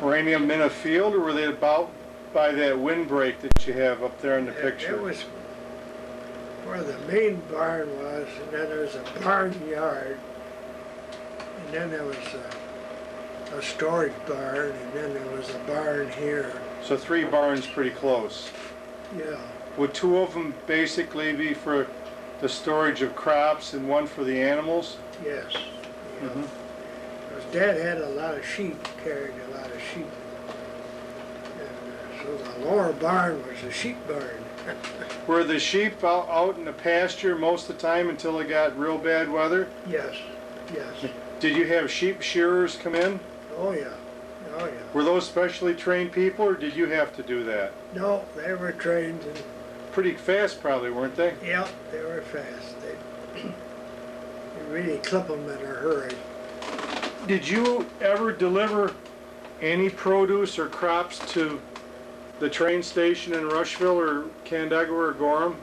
Were any of them in a field, or were they about by that windbreak that you have up there in the picture?
It was where the main barn was, and then there was a barnyard, and then there was a storage barn, and then there was a barn here.
So 3 barns pretty close.
Yeah.
Would 2 of them basically be for the storage of crops and one for the animals?
Yes. Yeah.
Mhm.
Because Dad had a lot of sheep, carried a lot of sheep. And, So the lower barn was a sheep barn.
Were the sheep out in the pasture most of the time until it got real bad weather?
Yes, yes.
Did you have sheep shearers come in?
Oh yeah, oh yeah.
Were those specially trained people, or did you have to do that?
No, they were trained and
Pretty fast probably, weren't they?
yeah, they were fast. They really clip them in a hurry.
Did you ever deliver any produce or crops to the train station in Rushville or Canandaigua or Gorham?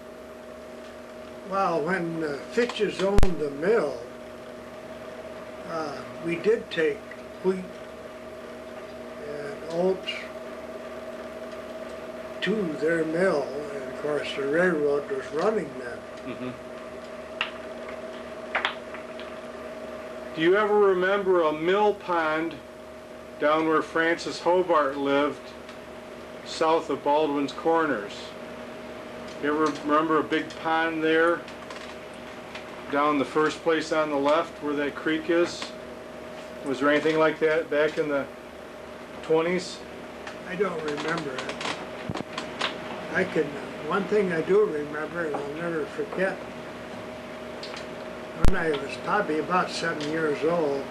Well, when Fitch's owned the mill, we did take wheat and oats to their mill, and of course the railroad was running then.
Mm-hmm. Do you ever remember a mill pond down where Francis Hobart lived, south of Baldwin's Corners? You ever remember a big pond there, down the first place on the left where that creek is? Was there anything like that back in the 20s?
I don't remember it. One thing I do remember, and I'll never forget, when I was probably about 7 years old,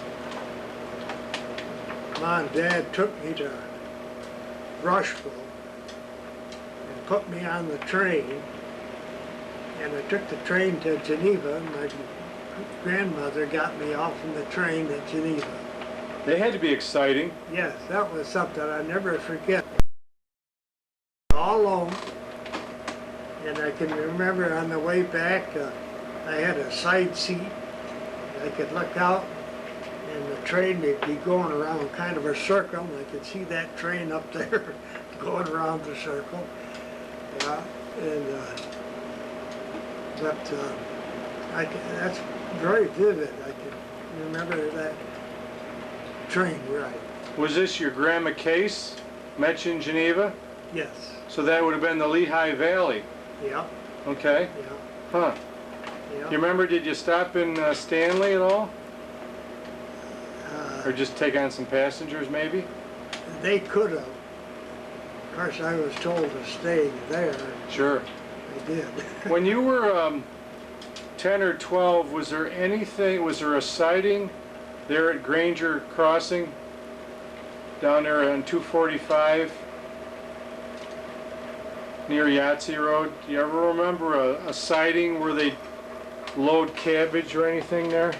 Mom and Dad took me to Rushville and put me on the train, and I took the train to Geneva, and my grandmother got me off on the train at Geneva.
They had to be exciting.
Yes, that was something I never forget. All alone, and I can remember on the way back, I had a side seat. I could look out, and the train would be going around kind of a circle, and I could see that train up there going around the circle. Yeah, and that's very vivid. I can remember that train ride.
Was this your Grandma Case, met you in Geneva?
Yes.
So that would have been the Lehigh Valley.
Yeah.
Okay.
Yeah.
Huh.
Yeah.
You remember, did you stop in Stanley at all? Or just take on some passengers maybe?
They could have. Of course, I was told to stay there.
Sure.
I did.
When you were 10 or 12, was there a sighting there at Granger Crossing? Down there on 245? Near Yahtzee Road? Do you ever remember a sighting where they load cabbage or anything there?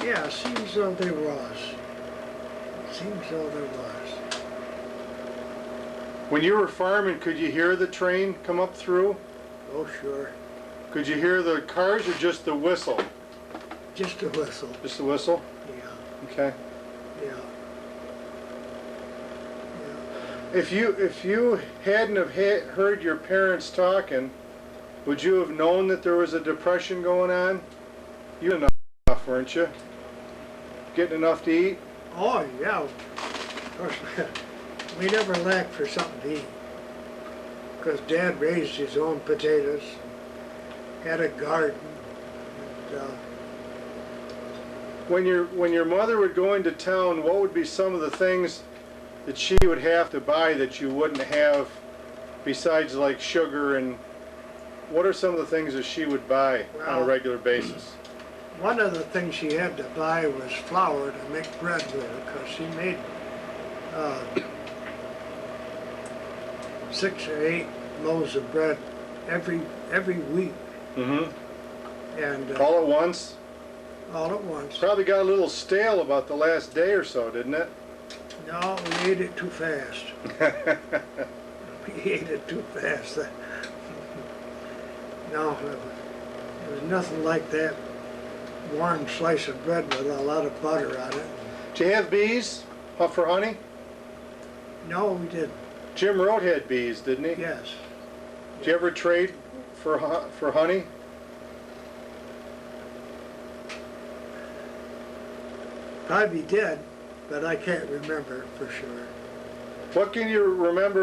Yeah, seems though there was. Seems though there was.
When you were farming, could you hear the train come up through?
Oh, sure.
Could you hear the cars or just the whistle?
Just a whistle.
Just the whistle?
Yeah,
Okay.
yeah.
If you hadn't have heard your parents talking, would you have known that there was a depression going on? You were enough, weren't you? Getting enough to eat?
Oh, yeah. Of course, we never lacked for something to eat. Because Dad raised his own potatoes, had a garden. And,
When your mother would go into town, what would be some of the things that she would have to buy that you wouldn't have, besides like sugar, and what are some of the things that she would buy on a
Well,
regular basis?
one of the things she had to buy was flour to make bread with, because she made 6 or 8 loaves of bread every week,
Mm-hmm.
and
All at once?
all at once.
Probably got a little stale about the last day or so, didn't it?
No, we ate it too fast. We ate it too fast. No, there was nothing like that warm slice of bread with a lot of butter on it.
Did you have bees for honey?
No, we didn't.
Jim Road had bees, didn't he?
Yes.
Did you ever trade for honey?
Probably did, but I can't remember for sure.
What can you remember